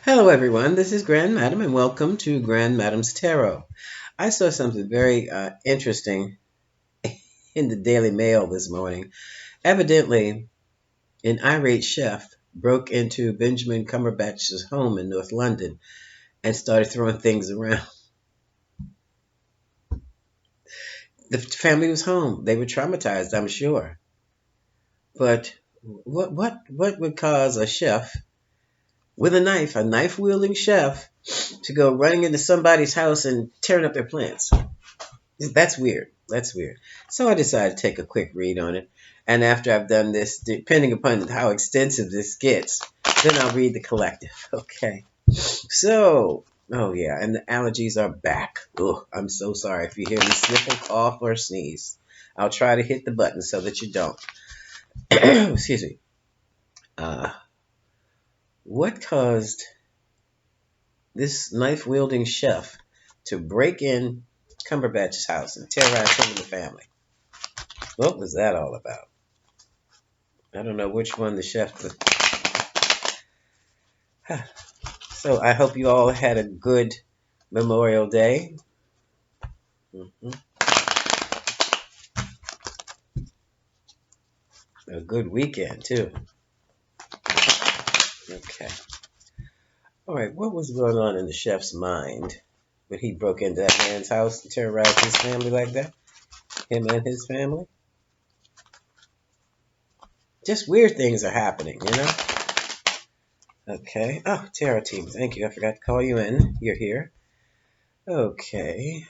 Hello, everyone. This is Grand Madam, and welcome to Grand Madam's Tarot. I saw something very interesting in the Daily Mail this morning. Evidently, an irate chef broke into Benjamin Cumberbatch's home in North London and started throwing things around. The family was home. They were traumatized, I'm sure. But what would cause a chef with a knife wielding chef, to go running into somebody's house and tearing up their plants? That's weird. That's weird. So I decided to take a quick read on it. And after I've done this, depending upon how extensive this gets, then I'll read the collective. Okay. So, oh yeah, and the allergies are back. Ugh, I'm so sorry if you hear me sniffle, cough, or sneeze. I'll try to hit the button so that you don't. Excuse me. Uh, what caused this knife wielding chef to break in Cumberbatch's house and terrorize him and the family? What was that all about? I don't know which one the chef could. So I hope you all had a good Memorial Day. Hmm. A good weekend, too. Okay. All right, what was going on in the chef's mind when he broke into that man's house and terrorized his family like that? Him and his family? Just weird things are happening, you know? Okay. Oh, Tarot team, thank you. I forgot to call you in. You're here. Okay.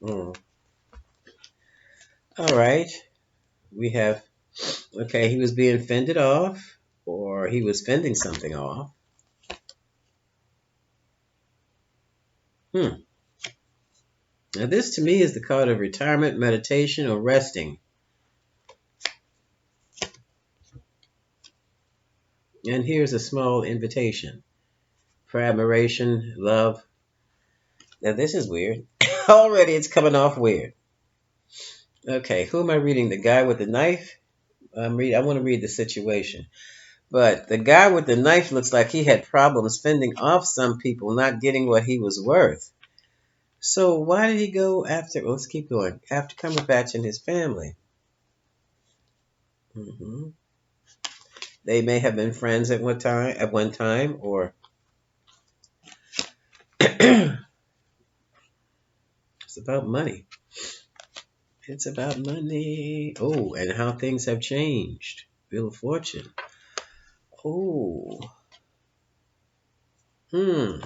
Mm. All right. We have, okay, he was being fended off, or he was fending something off. Hmm. Now, this to me is the card of retirement, meditation, or resting. And here's a small invitation for admiration, love. Now, this is weird. Already it's coming off weird. Okay, who am I reading? The guy with the knife? I want to read the situation. But the guy with the knife looks like he had problems fending off some people not getting what he was worth. So why did he go after? Well, let's keep going. After Cumberbatch and his family. Hmm. They may have been friends at one time. Or it's about money. It's about money. Oh, and how things have changed. Wheel of Fortune. Oh, hmm.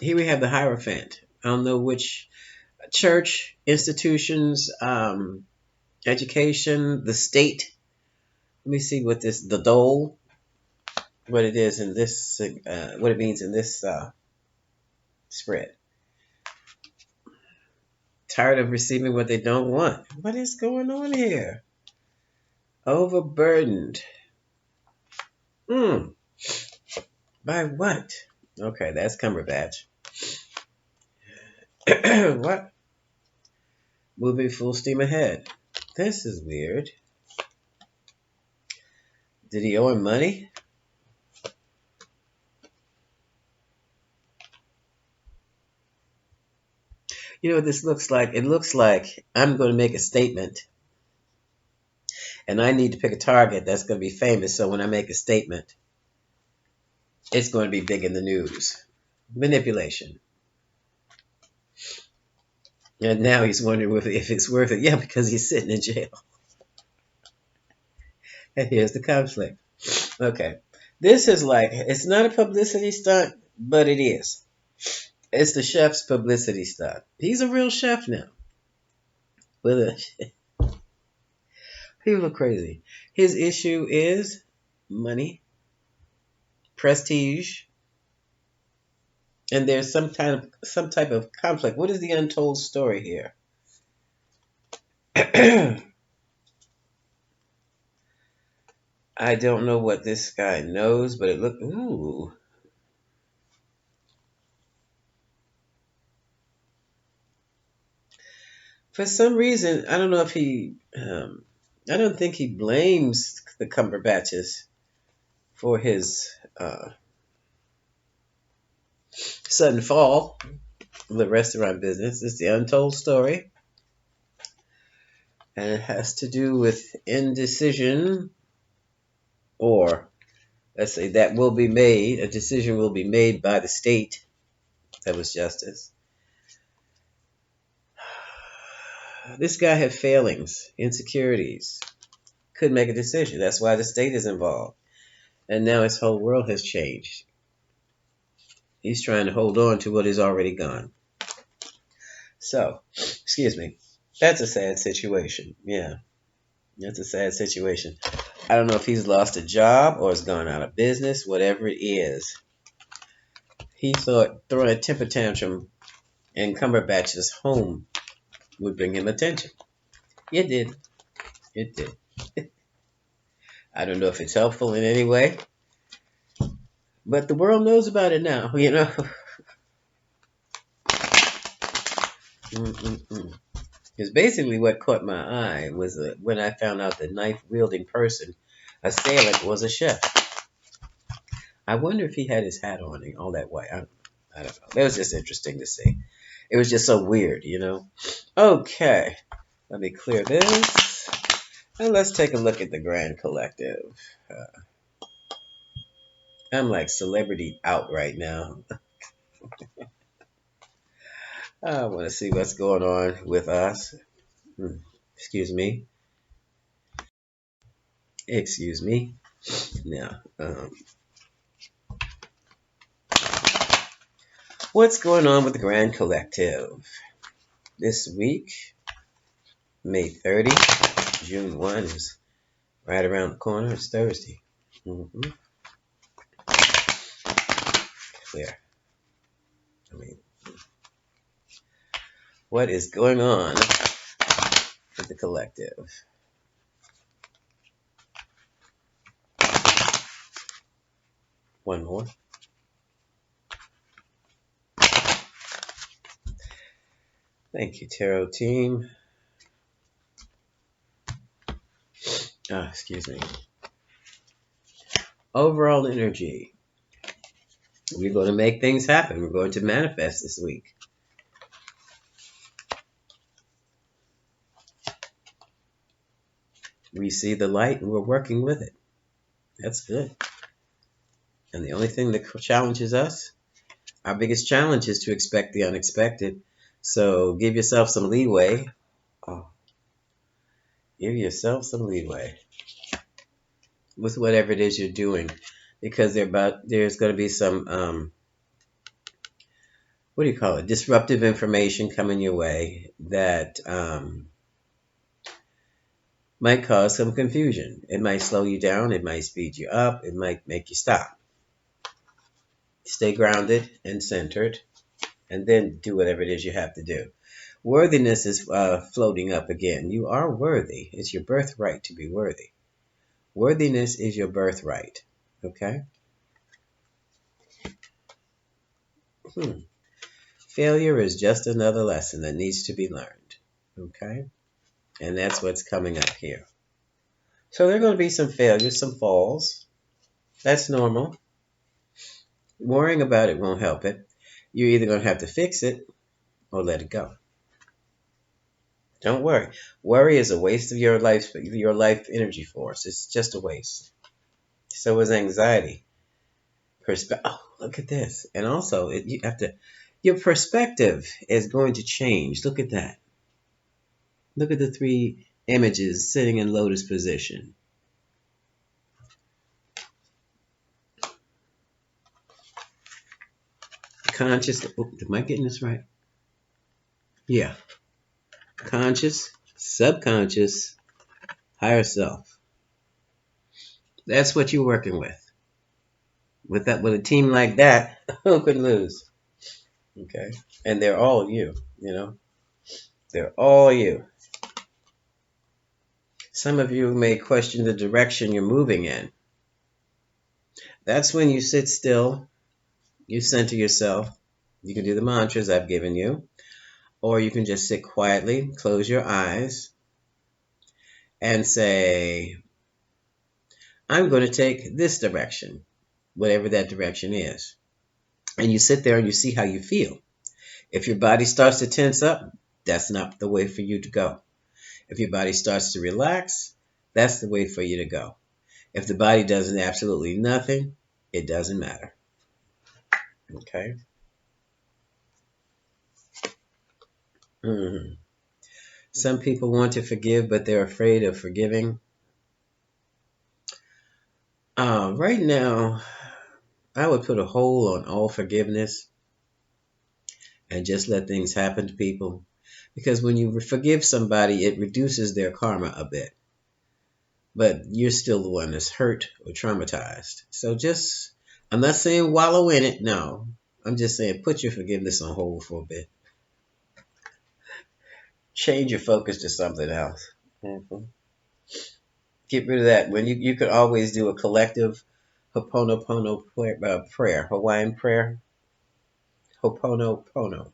Here we have the Hierophant. I don't know which church, institutions, education, the state. Let me see what the dole, what it is in this, what it means in this spread. Tired of receiving what they don't want. What is going on here? Overburdened. Hmm. By what? Okay, that's Cumberbatch. What? Moving full steam ahead. This is weird. Did he owe him money? You know what this looks like? It looks like I'm going to make a statement, and I need to pick a target that's going to be famous. So when I make a statement, it's going to be big in the news. Manipulation. And now he's wondering if it's worth it. Yeah, because he's sitting in jail. And here's the conflict. Okay. This is like, it's not a publicity stunt, but it is. It's the chef's publicity stunt. He's a real chef now. With a, people are crazy. His issue is money, prestige, and there's some type of conflict. What is the untold story here? I don't know what this guy knows, but it look ooh. For some reason, I don't know if I don't think he blames the Cumberbatches for his sudden fall of the restaurant business. It's the untold story, and it has to do with indecision, or let's say that will be made. A decision will be made by the state that was justice. This guy had failings, insecurities, couldn't make a decision. That's why the state is involved. And now his whole world has changed. He's trying to hold on to what is already gone. So, excuse me. That's a sad situation. Yeah, that's a sad situation. I don't know if he's lost a job or has gone out of business, whatever it is. He thought throwing a temper tantrum in Cumberbatch's home would bring him attention. It did. It did. I don't know if it's helpful in any way, but the world knows about it now, you know. Because basically what caught my eye was when I found out the knife-wielding person, assailant, was a chef. I wonder if he had his hat on and all that white. I don't know. That was just interesting to see. It was just so weird, you know. Okay, let me clear this. And let's take a look at the Grand Collective. I'm like celebrity out right now. I want to see what's going on with us. Excuse me. Excuse me. Now, what's going on with the Grand Collective? This week, May 30, June 1 is right around the corner. It's Thursday. Clear. What is going on with the collective? One more. Thank you, Tarot team. Excuse me. Overall energy. We're going to make things happen. We're going to manifest this week. We see the light and we're working with it. That's good. And the only thing that challenges us, our biggest challenge is to expect the unexpected. So give yourself some leeway. Give yourself some leeway with whatever it is you're doing, because there's going to be some what do you call it? Disruptive information coming your way that might cause some confusion. It might slow you down. It might speed you up. It might make you stop. Stay grounded and centered, and then do whatever it is you have to do. Worthiness is floating up again. You are worthy. It's your birthright to be worthy. Worthiness is your birthright. Okay? Failure is just another lesson that needs to be learned. Okay? And that's what's coming up here. So there are going to be some failures, some falls. That's normal. Worrying about it won't help it. You're either going to have to fix it or let it go. Don't worry. Worry is a waste of your life energy force. It's just a waste. So is anxiety. Oh, look at this. And also, your perspective is going to change. Look at that. Look at the three images sitting in lotus position. Conscious. Am I getting this right? Yeah. Conscious, subconscious, higher self. That's what you're working with. With a team like that, who could lose? Okay. And they're all you, you know. They're all you. Some of you may question the direction you're moving in. That's when you sit still, you center yourself. You can do the mantras I've given you, or you can just sit quietly, close your eyes, and say, I'm going to take this direction, whatever that direction is. and you sit there and you see how you feel. If your body starts to tense up, that's not the way for you to go. If your body starts to relax, that's the way for you to go. If the body does absolutely nothing, it doesn't matter. Okay? hmm Some people want to forgive, but they're afraid of forgiving. Right now, I would put a hold on all forgiveness and just let things happen to people. Because when you forgive somebody, it reduces their karma a bit. But you're still the one that's hurt or traumatized. So just, I'm not saying wallow in it, no. I'm just saying put your forgiveness on hold for a bit. Change your focus to something else. Mhm. Get rid of that. When you could always do a collective Ho'oponopono prayer, Hawaiian prayer, Ho'oponopono.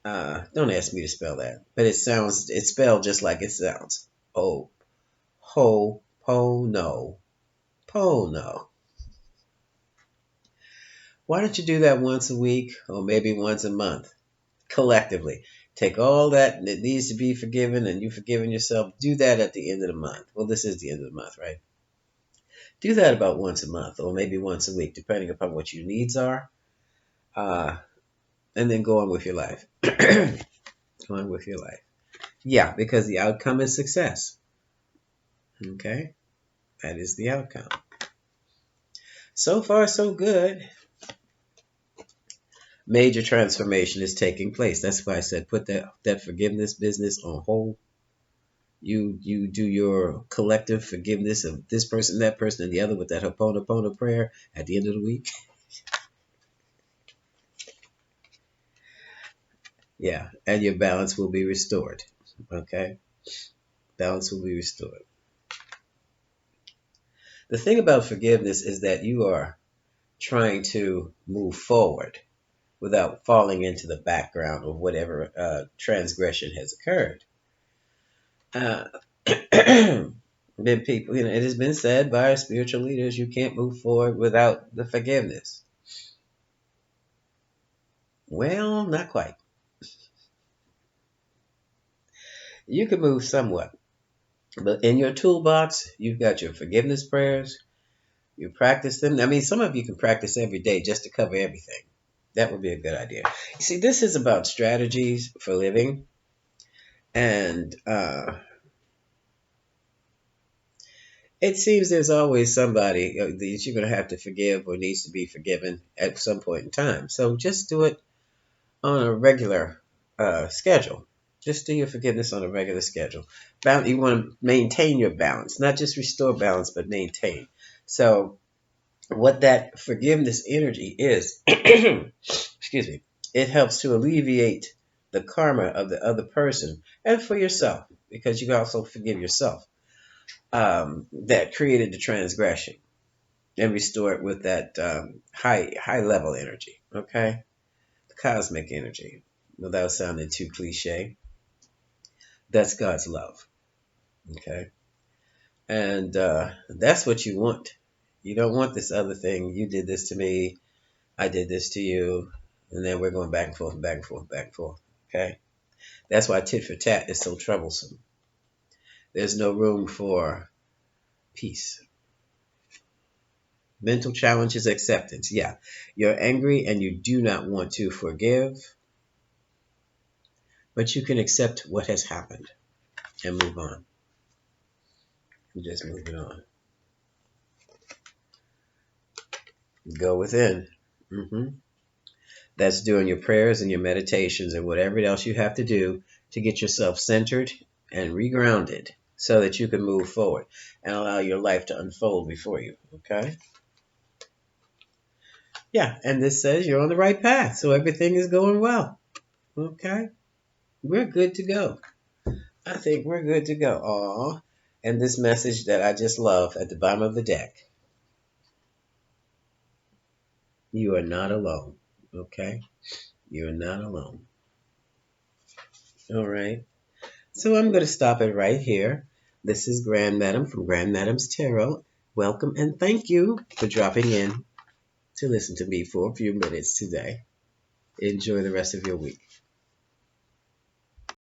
Don't ask me to spell that, but it's spelled just like it sounds. Oh, Ho'opono, pono. Why don't you do that once a week or maybe once a month, collectively? Take all that needs to be forgiven and you've forgiven yourself. Do that at the end of the month. Well, this is the end of the month, right? Do that about once a month or maybe once a week, depending upon what your needs are. Uh, and then go on with your life. Go on with your life. Yeah, because the outcome is success. Okay? That is the outcome. So far, so good. Major transformation is taking place. That's why I said put that forgiveness business on hold. You do your collective forgiveness of this person, that person, and the other with that Ho'oponopono prayer at the end of the week. Yeah, and your balance will be restored. Okay? Balance will be restored. The thing about forgiveness is that you are trying to move forward without falling into the background of whatever transgression has occurred. Uh, been people, it has been said by our spiritual leaders, you can't move forward without the forgiveness. Well, not quite. You can move somewhat, but in your toolbox, you've got your forgiveness prayers. You practice them. I mean, some of you can practice every day just to cover everything. That would be a good idea. You see, this is about strategies for living, and it seems there's always somebody that you're going to have to forgive or needs to be forgiven at some point in time. So just do it on a regular schedule. Just do your forgiveness on a regular schedule. You want to maintain your balance, not just restore balance, but maintain. So what that forgiveness energy is, excuse me, it helps to alleviate the karma of the other person and for yourself, because you can also forgive yourself that created the transgression and restore it with that high level energy. Okay, the cosmic energy. Without sounding too cliche, that's God's love. Okay, and that's what you want. You don't want this other thing. You did this to me. I did this to you, and then we're going back and forth, back and forth, back and forth. Okay, that's why tit for tat is so troublesome. There's no room for peace. Mental challenge is acceptance. Yeah, you're angry and you do not want to forgive, but you can accept what has happened and move on. You just move it on. Go within. hmm That's doing your prayers and your meditations and whatever else you have to do to get yourself centered and regrounded so that you can move forward and allow your life to unfold before you. Okay? Yeah, and this says you're on the right path, so everything is going well. Okay? We're good to go. I think we're good to go. Aw. And this message that I just love at the bottom of the deck. You are not alone. Okay? You're not alone. All right. So I'm going to stop it right here. This is Grand Madam from Grand Madam's Tarot. Welcome and thank you for dropping in to listen to me for a few minutes today. Enjoy the rest of your week.